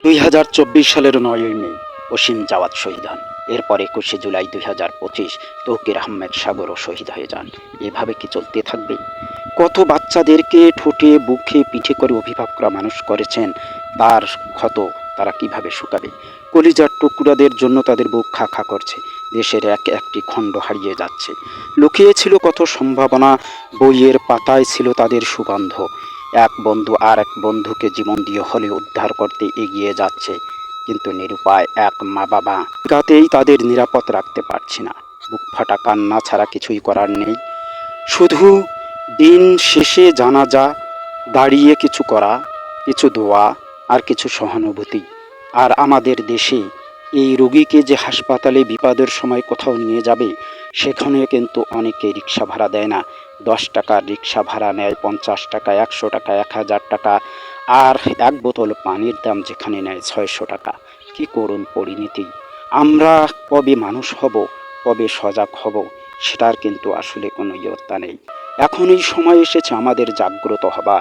2024 সালের 9ই মে অসীম জাওয়াত শহীদ হন। এরপর 21শে জুলাই 2025 তৌকির আহমেদ সাগরও শহীদ হয়ে যান। এভাবে কি চলতে থাকবে? কত বাচ্চাদেরকে ঠোঁটে বুকে পিঠে করে অভিভাবকরা মানুষ করেছেন, তার ক্ষত তারা কিভাবে শুকাবে? কলিজার টুকরাদের জন্য তাদের বুক খা খা করছে। দেশের এক একটি খণ্ড হারিয়ে যাচ্ছে। লুকিয়ে ছিল কত সম্ভাবনা, বইয়ের পাতায় ছিল তাদের সুগন্ধ। এক বন্ধু আর এক বন্ধুকে জীবন দিয়ে হলে উদ্ধার করতে এগিয়ে যাচ্ছে, কিন্তু নিরুপায় এক মা বাবা গাতেই তাদের নিরাপদ রাখতে পারছি না। বুক ফাটা কান্না ছাড়া কিছুই করার নেই। শুধু দিন শেষে জানাজা, দাঁড়িয়ে কিছু করা, কিছু দোয়া আর কিছু সহানুভূতি। আর আমাদের দেশে এই রোগীকে যে হাসপাতালে বিপদের সময় কোথাও নিয়ে যাবে, সেখানে কিন্তু অনেকে রিক্সা ভাড়া দেয় না। 10 টাকার রিক্সা ভাড়া নেয় 50 টাকা, 100 টাকা, 1000 টাকা। আর এক বোতল পানির দাম যেখানে নেয় 600 টাকা। কি করুণ পরিণতি! আমরা কবে মানুষ হব, কবে সজাগ হব, সেটার কিন্তু আসলে কোনো ইয়ত্তা নেই। এখন এই সময় এসেছে আমাদের জাগ্রত হবার।